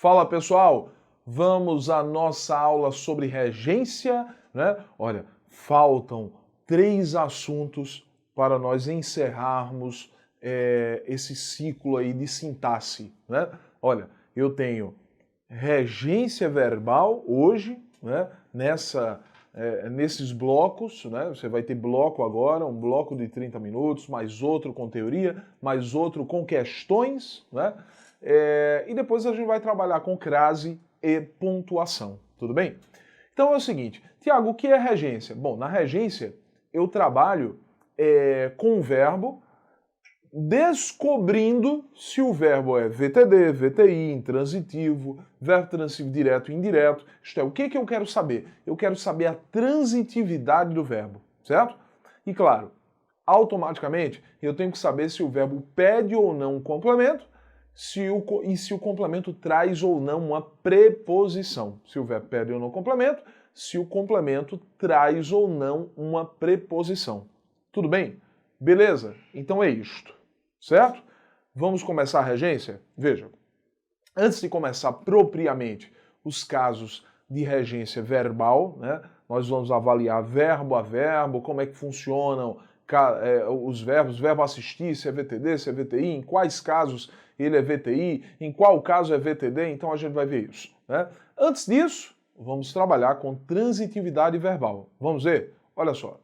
Fala pessoal, vamos à nossa aula sobre regência, né? Olha, faltam 3 assuntos para nós encerrarmos esse ciclo aí de sintaxe, né? Olha, eu tenho regência verbal hoje, né? Nesses blocos, né? Você vai ter bloco agora, um bloco de 30 minutos, mais outro com teoria, mais outro com questões, né? E depois a gente vai trabalhar com crase e pontuação, tudo bem? Então é o seguinte, Tiago, o que é regência? Bom, na regência eu trabalho com o verbo, descobrindo se o verbo é VTD, VTI, intransitivo, verbo transitivo direto e indireto. Isto é, o que eu quero saber? Eu quero saber a transitividade do verbo, certo? E claro, automaticamente eu tenho que saber se o verbo pede ou não um complemento e se o complemento traz ou não uma preposição. Se o verbo pede ou não um complemento, se o complemento traz ou não uma preposição. Tudo bem? Beleza? Então é isto. Certo? Vamos começar a regência? Veja, antes de começar propriamente os casos de regência verbal, né, nós vamos avaliar verbo a verbo, como é que funcionam os verbos, verbo assistir, se é VTD, se é VTI, em quais casos ele é VTI, em qual caso é VTD, então a gente vai ver isso. Né? Antes disso, vamos trabalhar com transitividade verbal. Vamos ver? Olha só.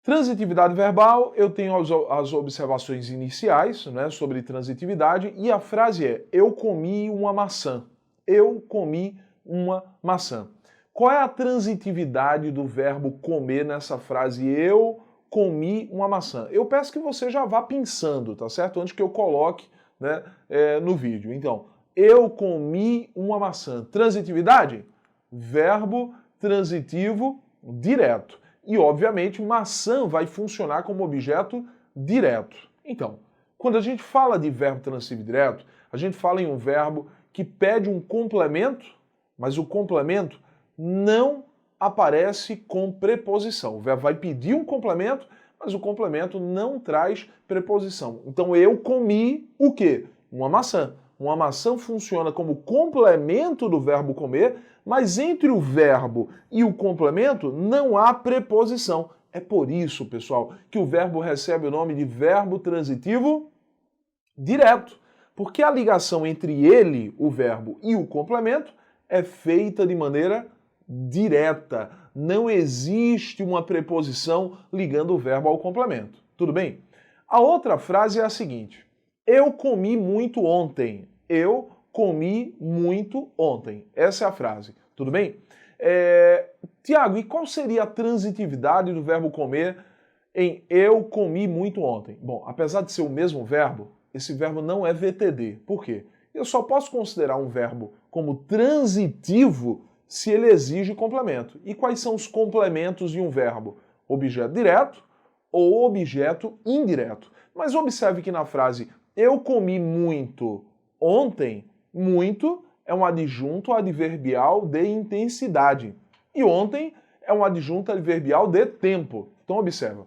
Transitividade verbal, eu tenho as observações iniciais, né, sobre transitividade, e a frase é: eu comi uma maçã. Eu comi uma maçã. Qual é a transitividade do verbo comer nessa frase? Eu comi uma maçã. Eu peço que você já vá pensando, tá certo? Antes que eu coloque, né, no vídeo. Então, eu comi uma maçã. Transitividade? Verbo transitivo direto. E, obviamente, maçã vai funcionar como objeto direto. Então, quando a gente fala de verbo transitivo direto, a gente fala em um verbo que pede um complemento, mas o complemento não aparece com preposição. O verbo vai pedir um complemento, mas o complemento não traz preposição. Então, eu comi o quê? Uma maçã. Uma maçã funciona como complemento do verbo comer, mas entre o verbo e o complemento não há preposição. É por isso, pessoal, que o verbo recebe o nome de verbo transitivo direto, porque a ligação entre ele, o verbo, e o complemento é feita de maneira direta. Não existe uma preposição ligando o verbo ao complemento. Tudo bem? A outra frase é a seguinte: eu comi muito ontem. Eu comi muito ontem. Essa é a frase. Tudo bem? Tiago, e qual seria a transitividade do verbo comer em eu comi muito ontem? Bom, apesar de ser o mesmo verbo, esse verbo não é VTD. Por quê? Eu só posso considerar um verbo como transitivo se ele exige complemento. E quais são os complementos de um verbo? Objeto direto ou objeto indireto. Mas observe que na frase eu comi muito ontem, muito é um adjunto adverbial de intensidade. E ontem é um adjunto adverbial de tempo. Então observa,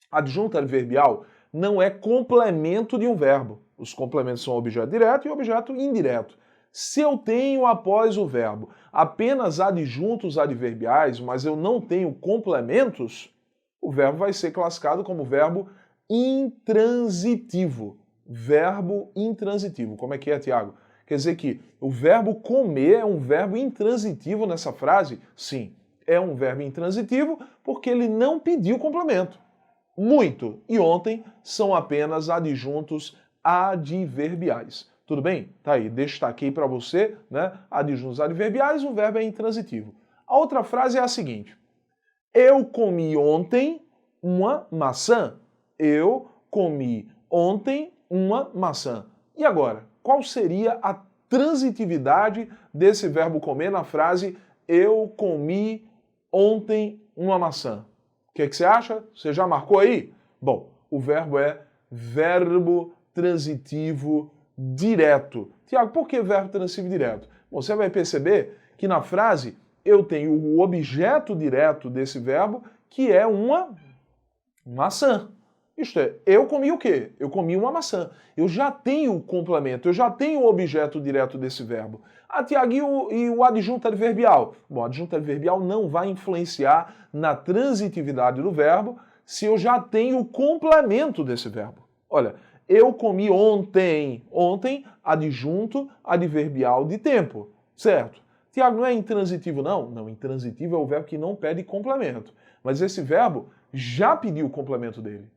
adjunto adverbial não é complemento de um verbo. Os complementos são objeto direto e objeto indireto. Se eu tenho após o verbo apenas adjuntos adverbiais, mas eu não tenho complementos, o verbo vai ser classificado como verbo intransitivo. Verbo intransitivo. Como é que é, Tiago? Quer dizer que o verbo comer é um verbo intransitivo nessa frase? Sim, é um verbo intransitivo porque ele não pediu complemento. Muito e ontem são apenas adjuntos adverbiais. Tudo bem? Tá aí, destaquei para você, né? Adjuntos adverbiais, o verbo é intransitivo. A outra frase é a seguinte: eu comi ontem uma maçã. Eu comi ontem uma maçã. E agora, qual seria a transitividade desse verbo comer na frase eu comi ontem uma maçã? O que você acha? Você já marcou aí? Bom, o verbo é verbo transitivo direto. Tiago, por que verbo transitivo direto? Bom, você vai perceber que na frase eu tenho o objeto direto desse verbo, que é uma maçã. Isto é, eu comi o quê? Eu comi uma maçã. Eu já tenho o complemento, eu já tenho o objeto direto desse verbo. Ah, Tiago, e o adjunto adverbial? Bom, o adjunto adverbial não vai influenciar na transitividade do verbo se eu já tenho o complemento desse verbo. Olha, eu comi ontem. Ontem, adjunto adverbial de tempo, certo? Tiago, não é intransitivo, não? Não, intransitivo é o verbo que não pede complemento. Mas esse verbo já pediu o complemento dele.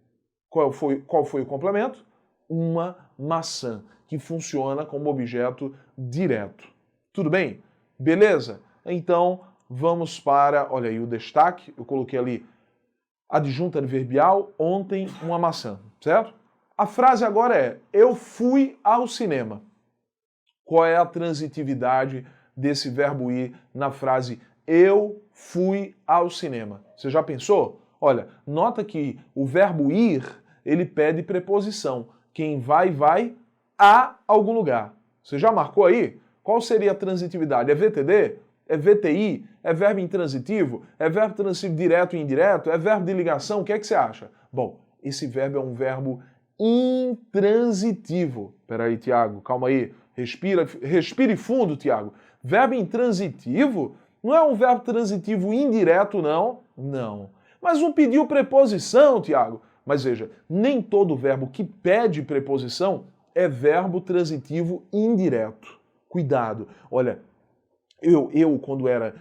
Qual foi o complemento? Uma maçã, que funciona como objeto direto. Tudo bem? Beleza? Então, vamos para, olha aí o destaque, eu coloquei ali adjunto adverbial, ontem uma maçã, certo? A frase agora é, eu fui ao cinema. Qual é a transitividade desse verbo ir na frase eu fui ao cinema? Você já pensou? Olha, nota que o verbo ir, ele pede preposição. Quem vai a algum lugar. Você já marcou aí? Qual seria a transitividade? É VTD? É VTI? É verbo intransitivo? É verbo transitivo direto e indireto? É verbo de ligação? O que é que você acha? Bom, esse verbo é um verbo intransitivo. Peraí, Tiago, calma aí. Respire fundo, Tiago. Verbo intransitivo não é um verbo transitivo indireto, não. Não. Mas não pediu preposição, Tiago. Mas veja, nem todo verbo que pede preposição é verbo transitivo indireto. Cuidado. Olha, eu quando era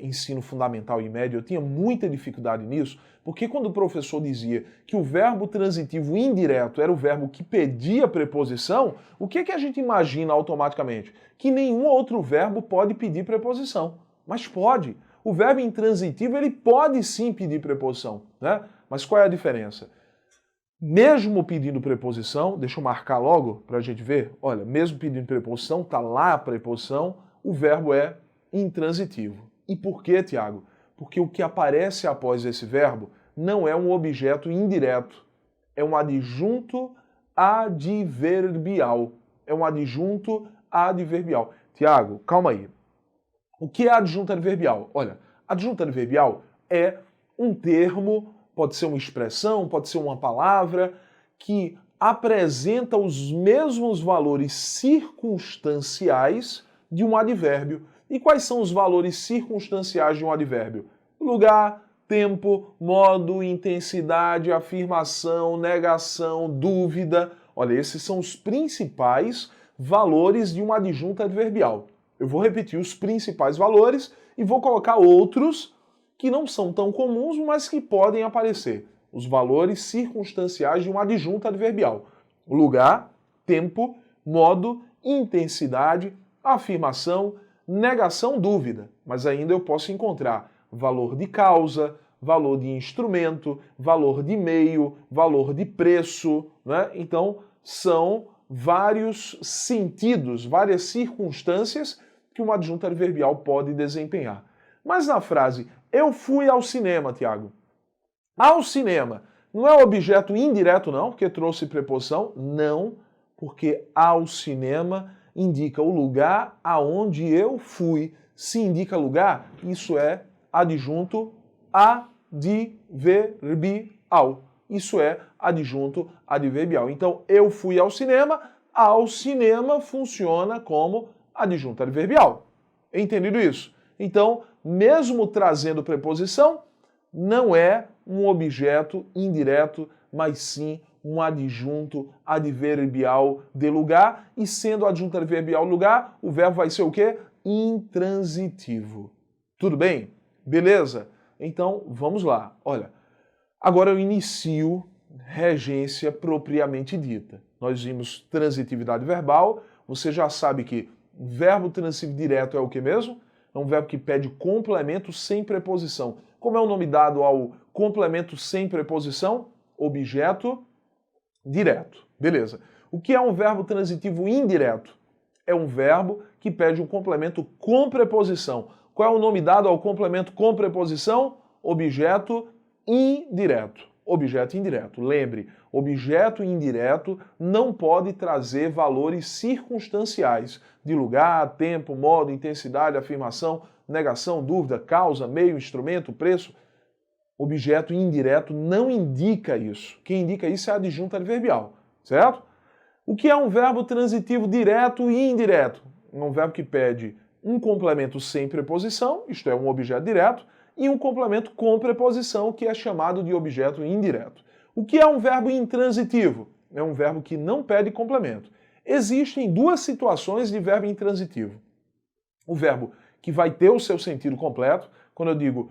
ensino fundamental e médio, eu tinha muita dificuldade nisso, porque quando o professor dizia que o verbo transitivo indireto era o verbo que pedia preposição, o que a gente imagina automaticamente? Que nenhum outro verbo pode pedir preposição. Mas pode. O verbo intransitivo, ele pode sim pedir preposição, né? Mas qual é a diferença? Mesmo pedindo preposição, deixa eu marcar logo para a gente ver, olha, mesmo pedindo preposição, tá lá a preposição, o verbo é intransitivo. E por quê, Tiago? Porque o que aparece após esse verbo não é um objeto indireto, é um adjunto adverbial. É um adjunto adverbial. Tiago, calma aí. O que é adjunto adverbial? Olha, adjunto adverbial é um termo, pode ser uma expressão, pode ser uma palavra, que apresenta os mesmos valores circunstanciais de um advérbio. E quais são os valores circunstanciais de um advérbio? Lugar, tempo, modo, intensidade, afirmação, negação, dúvida. Olha, esses são os principais valores de um adjunto adverbial. Eu vou repetir os principais valores e vou colocar outros que não são tão comuns, mas que podem aparecer. Os valores circunstanciais de um adjunto adverbial. Lugar, tempo, modo, intensidade, afirmação, negação, dúvida. Mas ainda eu posso encontrar valor de causa, valor de instrumento, valor de meio, valor de preço, né? Então, são vários sentidos, várias circunstâncias que um adjunto adverbial pode desempenhar. Mas na frase, eu fui ao cinema, Tiago. Ao cinema, não é objeto indireto não, porque trouxe preposição? Não, porque ao cinema indica o lugar aonde eu fui. Se indica lugar, isso é adjunto adverbial. Isso é adjunto adverbial. Então, eu fui ao cinema funciona como adjunto adverbial. Entendido isso? Então, mesmo trazendo preposição, não é um objeto indireto, mas sim um adjunto adverbial de lugar, e sendo adjunto adverbial lugar, o verbo vai ser o quê? Intransitivo. Tudo bem? Beleza? Então, vamos lá. Olha, agora eu inicio regência propriamente dita. Nós vimos transitividade verbal, você já sabe que verbo transitivo direto é o que mesmo? É um verbo que pede complemento sem preposição. Como é o nome dado ao complemento sem preposição? Objeto direto. Beleza. O que é um verbo transitivo indireto? É um verbo que pede um complemento com preposição. Qual é o nome dado ao complemento com preposição? Objeto indireto. Objeto indireto. Lembre, objeto indireto não pode trazer valores circunstanciais de lugar, tempo, modo, intensidade, afirmação, negação, dúvida, causa, meio, instrumento, preço. Objeto indireto não indica isso. Quem indica isso é a adjunta adverbial, certo? O que é um verbo transitivo direto e indireto? É um verbo que pede um complemento sem preposição, isto é, um objeto direto, e um complemento com preposição, que é chamado de objeto indireto. O que é um verbo intransitivo? É um verbo que não pede complemento. Existem duas situações de verbo intransitivo. O verbo que vai ter o seu sentido completo, quando eu digo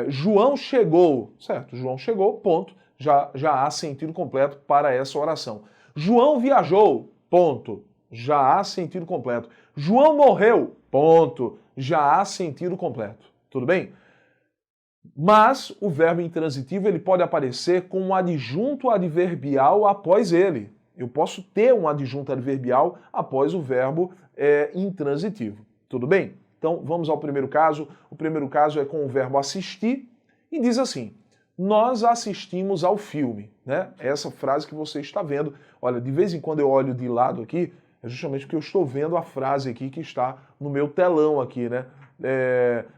João chegou, certo? João chegou, ponto, já há sentido completo para essa oração. João viajou, ponto, já há sentido completo. João morreu, ponto, já há sentido completo. Tudo bem? Mas o verbo intransitivo ele pode aparecer com um adjunto adverbial após ele. Eu posso ter um adjunto adverbial após o verbo intransitivo. Tudo bem? Então vamos ao primeiro caso. O primeiro caso é com o verbo assistir e diz assim: nós assistimos ao filme, né? Essa frase que você está vendo. Olha, de vez em quando eu olho de lado aqui, é justamente porque eu estou vendo a frase aqui que está no meu telão aqui, né?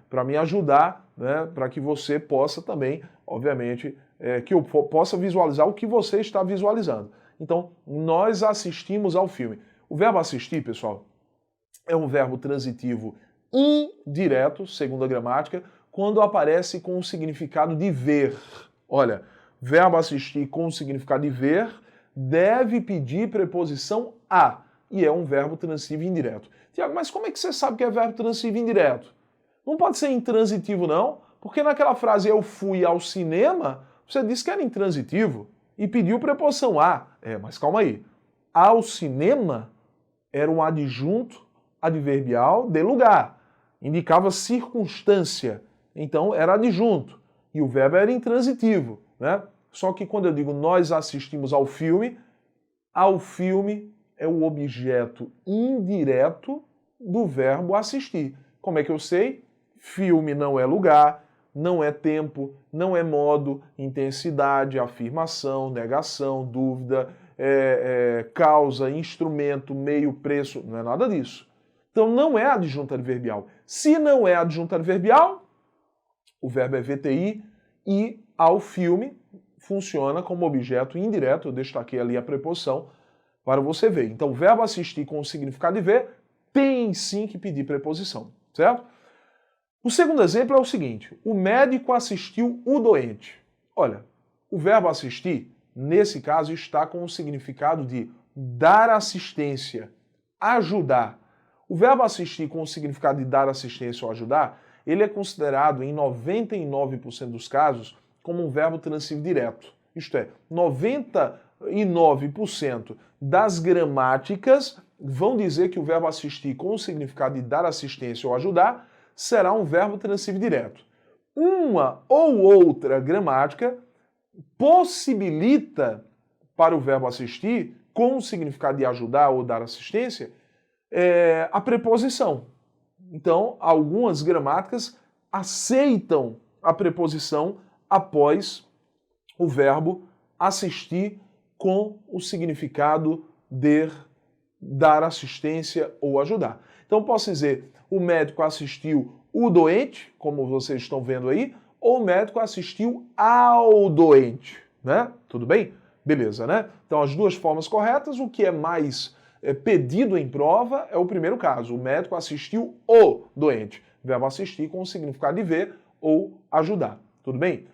Para me ajudar, né? Para que você possa também, obviamente, que eu possa visualizar o que você está visualizando. Então, nós assistimos ao filme. O verbo assistir, pessoal, é um verbo transitivo indireto, segundo a gramática, quando aparece com o significado de ver. Olha, verbo assistir com o significado de ver deve pedir preposição a, e é um verbo transitivo indireto. Tiago, mas como é que você sabe que é verbo transitivo indireto? Não pode ser intransitivo, não, porque naquela frase eu fui ao cinema, você disse que era intransitivo e pediu preposição a. Mas calma aí. Ao cinema era um adjunto adverbial de lugar. Indicava circunstância. Então era adjunto. E o verbo era intransitivo, né? Só que quando eu digo nós assistimos ao filme é o objeto indireto do verbo assistir. Como é que eu sei? Filme não é lugar, não é tempo, não é modo, intensidade, afirmação, negação, dúvida, causa, instrumento, meio, preço, não é nada disso. Então não é adjunta adverbial. Se não é adjunta adverbial, o verbo é VTI e ao filme funciona como objeto indireto. Eu destaquei ali a preposição para você ver. Então o verbo assistir com o significado de ver tem sim que pedir preposição, certo? O segundo exemplo é o seguinte: o médico assistiu o doente. Olha, o verbo assistir, nesse caso, está com o significado de dar assistência, ajudar. O verbo assistir com o significado de dar assistência ou ajudar, ele é considerado, em 99% dos casos, como um verbo transitivo direto. Isto é, 99% das gramáticas vão dizer que o verbo assistir com o significado de dar assistência ou ajudar será um verbo transitivo direto. Uma ou outra gramática possibilita para o verbo assistir, com o significado de ajudar ou dar assistência, a preposição. Então, algumas gramáticas aceitam a preposição após o verbo assistir com o significado de dar assistência ou ajudar. Então, posso dizer, o médico assistiu o doente, como vocês estão vendo aí, ou o médico assistiu ao doente, né? Tudo bem? Beleza, né? Então, as duas formas corretas, o que é mais pedido em prova é o primeiro caso. O médico assistiu o doente. Verbo assistir com o significado de ver ou ajudar. Tudo bem?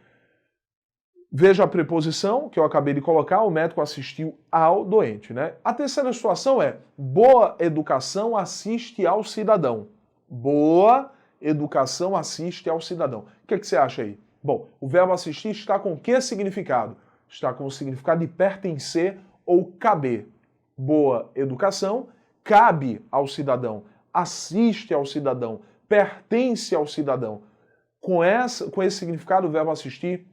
Veja a preposição que eu acabei de colocar. O médico assistiu ao doente, né? A terceira situação é: boa educação assiste ao cidadão. Boa educação assiste ao cidadão. O que você acha aí? Bom, o verbo assistir está com que significado? Está com o significado de pertencer ou caber. Boa educação cabe ao cidadão, assiste ao cidadão, pertence ao cidadão. Com esse significado, o verbo assistir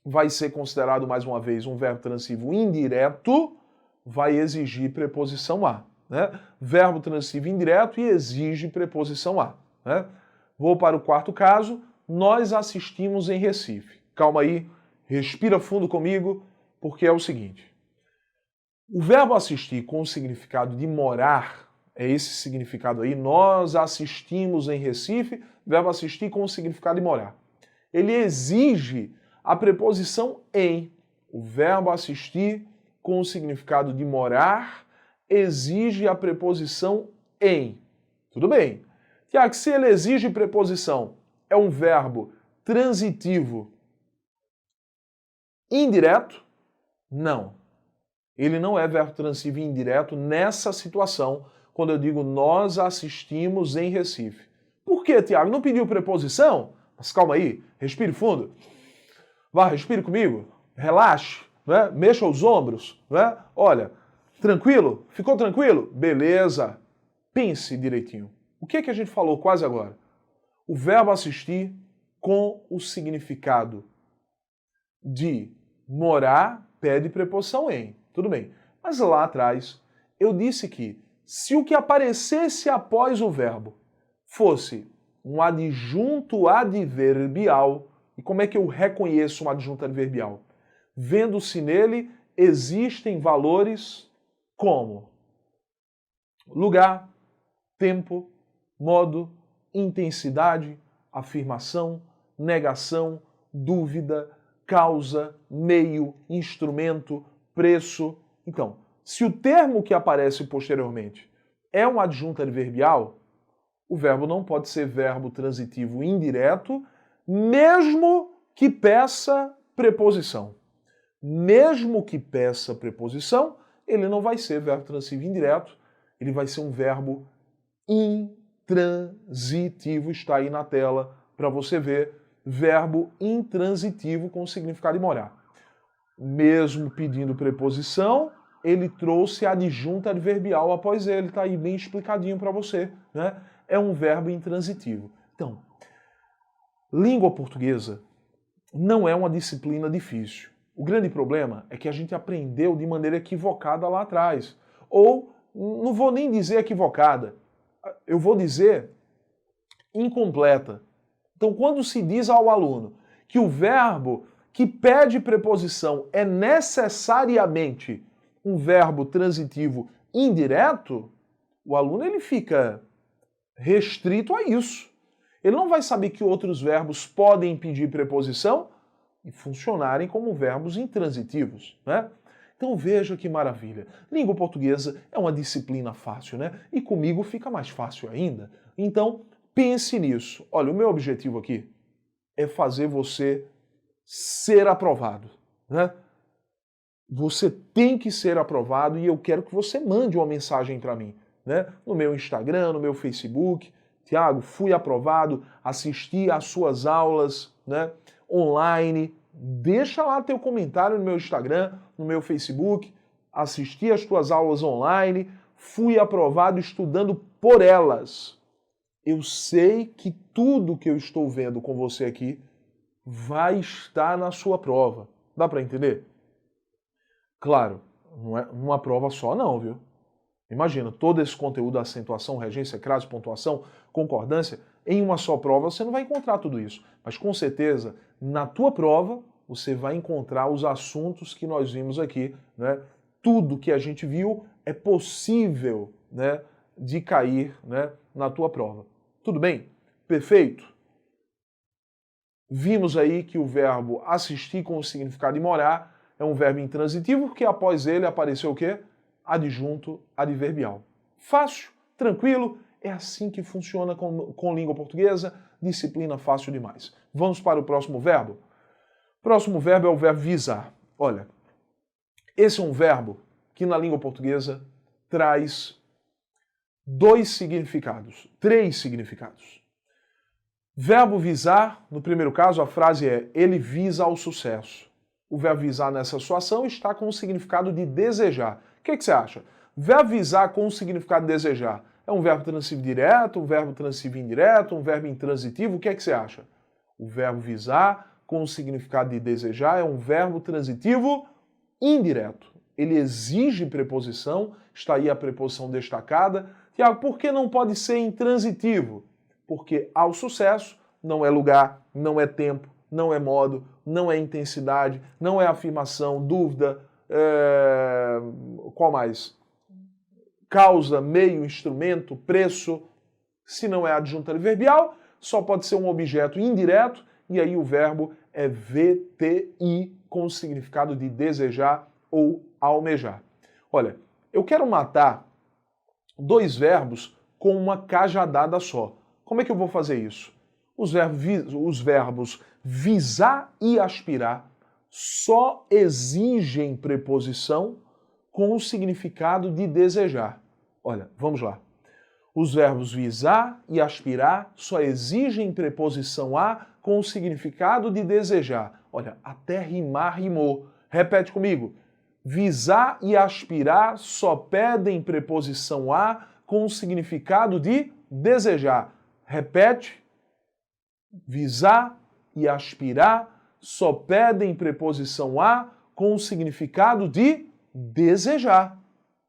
vai ser considerado, mais uma vez, um verbo transitivo indireto, vai exigir preposição a. Né? Verbo transitivo indireto e exige preposição a. Né? Vou para o quarto caso. Nós assistimos em Recife. Calma aí, respira fundo comigo, porque é o seguinte. O verbo assistir com o significado de morar, é esse significado aí, nós assistimos em Recife, verbo assistir com o significado de morar. ele exige a preposição em. O verbo assistir com o significado de morar exige a preposição em. Tudo bem. Tiago, se ele exige preposição, é um verbo transitivo indireto? Não. Ele não é verbo transitivo indireto nessa situação, quando eu digo nós assistimos em Recife. Por quê, Tiago? Não pediu preposição? Mas calma aí, respire fundo. Vá, respire comigo, relaxe, né? Mexa os ombros, né? Olha, tranquilo? Ficou tranquilo? Beleza. Pense direitinho. O que é que a gente falou quase agora? O verbo assistir com o significado de morar pede preposição em. Tudo bem. Mas lá atrás eu disse que se o que aparecesse após o verbo fosse um adjunto adverbial, e como é que eu reconheço um adjunto adverbial? Vendo se nele existem valores como lugar, tempo, modo, intensidade, afirmação, negação, dúvida, causa, meio, instrumento, preço. Então, se o termo que aparece posteriormente é um adjunto adverbial, o verbo não pode ser verbo transitivo indireto, mesmo que peça preposição. Mesmo que peça preposição, ele não vai ser verbo transitivo indireto, ele vai ser um verbo intransitivo. Está aí na tela para você ver. Verbo intransitivo com o significado de morar. Mesmo pedindo preposição, ele trouxe adjunto adverbial após ele. Está aí bem explicadinho para você, né? É um verbo intransitivo. Então, língua portuguesa não é uma disciplina difícil. O grande problema é que a gente aprendeu de maneira equivocada lá atrás. Ou, não vou nem dizer equivocada, eu vou dizer incompleta. Então, quando se diz ao aluno que o verbo que pede preposição é necessariamente um verbo transitivo indireto, o aluno ele fica restrito a isso. Ele não vai saber que outros verbos podem pedir preposição e funcionarem como verbos intransitivos, né? Então veja que maravilha. Língua portuguesa é uma disciplina fácil, né? E comigo fica mais fácil ainda. Então, pense nisso. Olha, o meu objetivo aqui é fazer você ser aprovado, né? Você tem que ser aprovado e eu quero que você mande uma mensagem para mim, né? No meu Instagram, no meu Facebook. Tiago, fui aprovado, assisti às suas aulas, né, online. Deixa lá teu comentário no meu Instagram, no meu Facebook. Assisti às tuas aulas online, fui aprovado estudando por elas. Eu sei que tudo que eu estou vendo com você aqui vai estar na sua prova. Dá para entender? Claro, não é uma prova só não, viu? Imagina, todo esse conteúdo, acentuação, regência, crase, pontuação, concordância, em uma só prova você não vai encontrar tudo isso. Mas com certeza, na tua prova, você vai encontrar os assuntos que nós vimos aqui, né? Tudo que a gente viu é possível, né, de cair, né, na tua prova. Tudo bem? Perfeito? Vimos aí que o verbo assistir com o significado de morar é um verbo intransitivo, porque após ele apareceu o quê? Adjunto adverbial. Fácil, tranquilo, é assim que funciona com língua portuguesa, disciplina fácil demais. Vamos para o próximo verbo? Próximo verbo é o verbo visar. Olha, esse é um verbo que na língua portuguesa traz três significados. Verbo visar, no primeiro caso a frase é ele visa ao sucesso. O verbo visar nessa situação está com o significado de desejar. O que você acha? Verbo visar com o significado de desejar é um verbo transitivo direto, um verbo transitivo indireto, um verbo intransitivo? O que você acha? O verbo visar com o significado de desejar é um verbo transitivo indireto. Ele exige preposição, está aí a preposição destacada. Tiago, por que não pode ser intransitivo? Porque ao sucesso não é lugar, não é tempo, não é modo, não é intensidade, não é afirmação, dúvida, qual mais? Causa, meio, instrumento, preço. Se não é adjunto adverbial, só pode ser um objeto indireto e aí o verbo é VTI, com o significado de desejar ou almejar. Olha, eu quero matar dois verbos com uma cajadada só. Como é que eu vou fazer isso? Os verbos visar e aspirar só exigem preposição com o significado de desejar. Olha, vamos lá. Os verbos visar e aspirar só exigem preposição a com o significado de desejar. Olha, até rimar rimou. Repete comigo. Visar e aspirar só pedem preposição a com o significado de desejar. Repete. Visar e aspirar só pedem preposição a com o significado de desejar.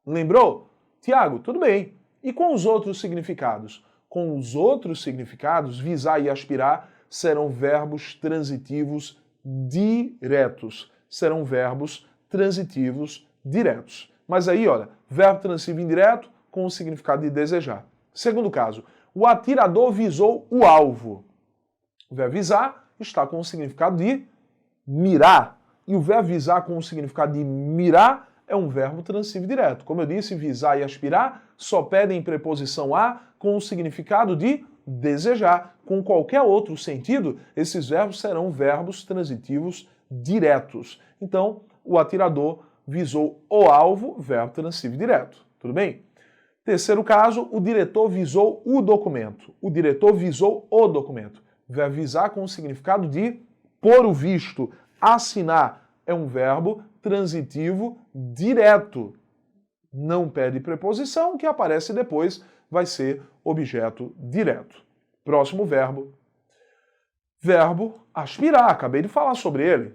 Lembrou? Tiago, tudo bem. E com os outros significados? Com os outros significados, visar e aspirar serão verbos transitivos diretos. Serão verbos transitivos diretos. Mas aí, olha, verbo transitivo indireto com o significado de desejar. Segundo caso, o atirador visou o alvo. O verbo visar está com o significado de mirar. E o verbo visar com o significado de mirar é um verbo transitivo direto. Como eu disse, visar e aspirar só pedem preposição a com o significado de desejar. Com qualquer outro sentido, esses verbos serão verbos transitivos diretos. Então, o atirador visou o alvo, verbo transitivo direto. Tudo bem? Terceiro caso, o diretor visou o documento. O diretor visou o documento. Verbo visar com o significado de pôr o visto. Assinar é um verbo transitivo direto. Não pede preposição, o que aparece depois vai ser objeto direto. Próximo verbo. Verbo aspirar. Acabei de falar sobre ele.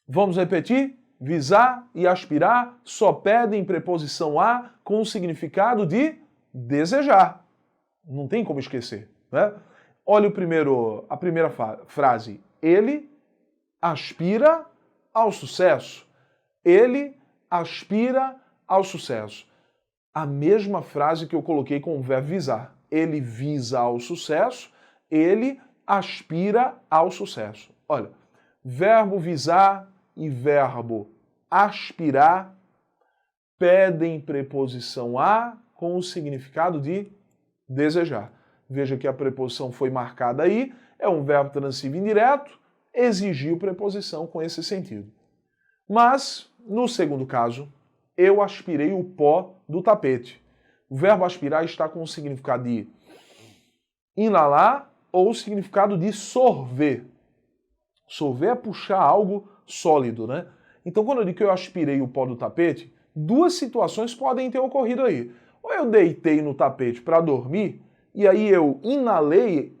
Vamos repetir? Visar e aspirar só pedem preposição a com o significado de desejar. Não tem como esquecer, né? Olha a primeira frase. Ele aspira ao sucesso. Ele aspira ao sucesso. A mesma frase que eu coloquei com o verbo visar. Ele visa ao sucesso, ele aspira ao sucesso. Olha, verbo visar e verbo aspirar pedem preposição a com o significado de desejar. Veja que a preposição foi marcada aí, é um verbo transitivo indireto, exigiu preposição com esse sentido. Mas, no segundo caso, eu aspirei o pó do tapete. O verbo aspirar está com o significado de inalar ou o significado de sorver. Sorver é puxar algo sólido, né? Então, quando eu digo que eu aspirei o pó do tapete, duas situações podem ter ocorrido aí. Ou eu deitei no tapete para dormir, e aí eu inalei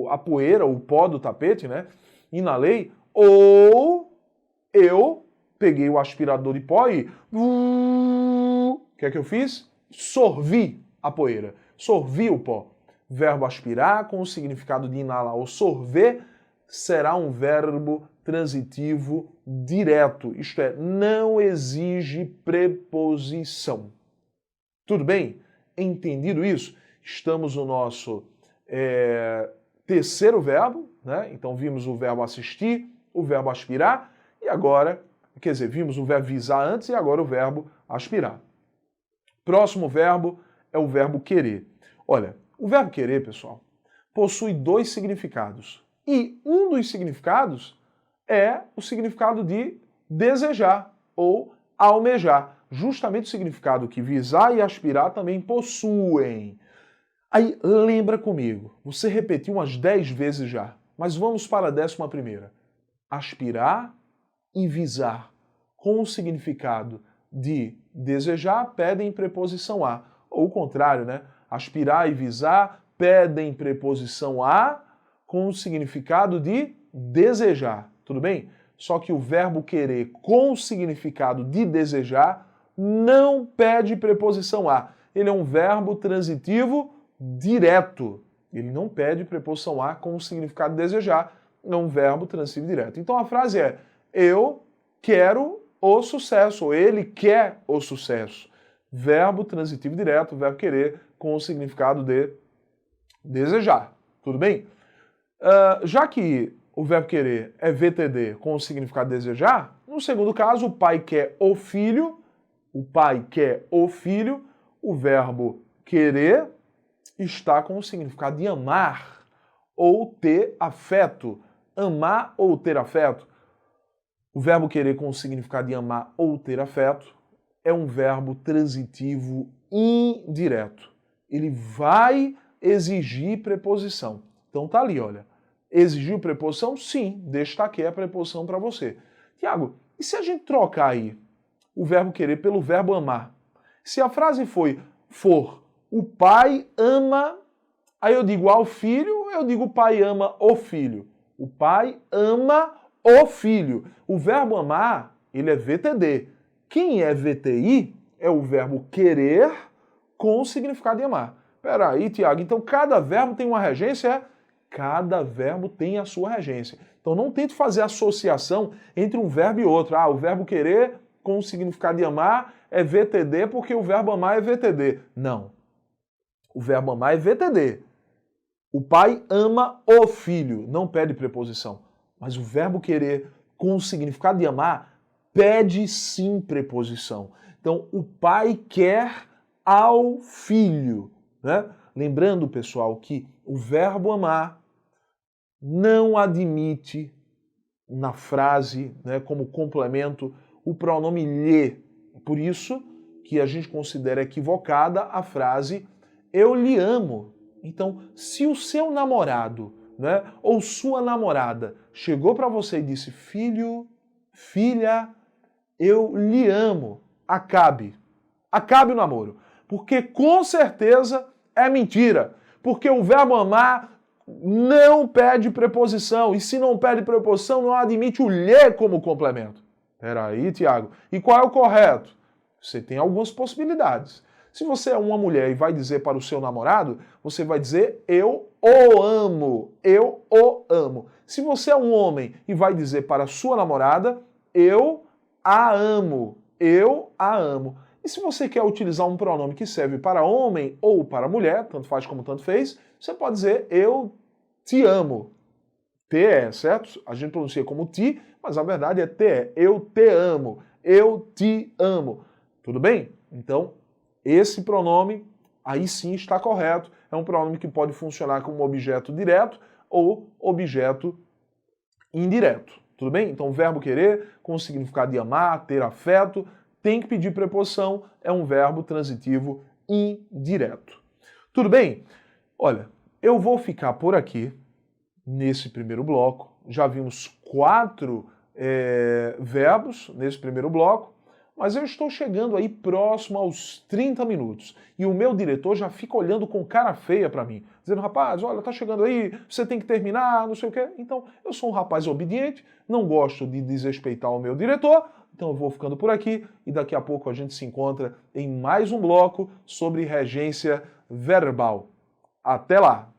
a poeira, o pó do tapete, né? Inalei, ou eu peguei o aspirador de pó e... O que é que eu fiz? Sorvi a poeira. Sorvi o pó. Verbo aspirar com o significado de inalar ou sorver será um verbo transitivo direto. Isto é, não exige preposição. Tudo bem? Entendido isso? Estamos no nosso terceiro verbo, né? Então vimos o verbo assistir, o verbo aspirar, e agora, quer dizer, vimos o verbo visar antes e agora o verbo aspirar. Próximo verbo é o verbo querer. Olha, o verbo querer, pessoal, possui dois significados. E um dos significados é o significado de desejar ou almejar. Justamente o significado que visar e aspirar também possuem. Aí, lembra comigo, você repetiu umas 10 vezes já, mas vamos para a 11ª. Aspirar e visar, com o significado de desejar, pedem preposição a. Ou o contrário, né? Aspirar e visar pedem preposição a com o significado de desejar. Tudo bem? Só que o verbo querer com o significado de desejar não pede preposição a. Ele é um verbo transitivo direto. Ele não pede preposição a com o significado de desejar. É um verbo transitivo direto. Então a frase é: eu quero o sucesso. Ou ele quer o sucesso. Verbo transitivo direto, verbo querer com o significado de desejar. Tudo bem? Já que o verbo querer é VTD com o significado desejar, no segundo caso, o pai quer o filho, o verbo querer está com o significado de amar ou ter afeto. Amar ou ter afeto. O verbo querer com o significado de amar ou ter afeto é um verbo transitivo indireto. Ele vai exigir preposição. Então tá ali, olha. Exigiu preposição? Sim, destaquei a preposição para você. Tiago, e se a gente trocar aí o verbo querer pelo verbo amar? Se a frase for o pai ama, aí eu digo ao filho, eu digo o pai ama o filho. O pai ama o filho. O verbo amar, ele é VTD. Quem é VTI é o verbo querer com o significado de amar. Peraí, Tiago, então cada verbo tem uma regência? Cada verbo tem a sua regência. Então não tente fazer associação entre um verbo e outro. Ah, o verbo querer com o significado de amar é VTD porque o verbo amar é VTD. Não. O verbo amar é VTD. O pai ama o filho, não pede preposição. Mas o verbo querer com o significado de amar pede sim preposição. Então, o pai quer ao filho, né? Lembrando, pessoal, que o verbo amar não admite na frase, né, como complemento, o pronome lhe. Por isso que a gente considera equivocada a frase eu lhe amo. Então, se o seu namorado, né, ou sua namorada chegou para você e disse filho, filha, eu lhe amo, acabe o namoro. Porque com certeza é mentira. Porque o verbo amar não pede preposição. E se não pede preposição, não admite o lhe como complemento. Peraí, Tiago. E qual é o correto? Você tem algumas possibilidades. Se você é uma mulher e vai dizer para o seu namorado, você vai dizer eu o amo, eu o amo. Se você é um homem e vai dizer para a sua namorada, eu a amo, eu a amo. E se você quer utilizar um pronome que serve para homem ou para mulher, tanto faz como tanto fez, você pode dizer eu te amo. T-E, certo? A gente pronuncia como ti, mas a verdade é T-E. Eu te amo, eu te amo. Tudo bem? Então, esse pronome aí sim está correto. É um pronome que pode funcionar como objeto direto ou objeto indireto. Tudo bem? Então, o verbo querer, com o significado de amar, ter afeto, tem que pedir preposição, é um verbo transitivo indireto. Tudo bem? Olha, eu vou ficar por aqui nesse primeiro bloco. Já vimos 4 verbos nesse primeiro bloco, mas eu estou chegando aí próximo aos 30 minutos. E o meu diretor já fica olhando com cara feia para mim, dizendo, rapaz, olha, tá chegando aí, você tem que terminar, não sei o quê. Então, eu sou um rapaz obediente, não gosto de desrespeitar o meu diretor, então eu vou ficando por aqui e daqui a pouco a gente se encontra em mais um bloco sobre regência verbal. Até lá!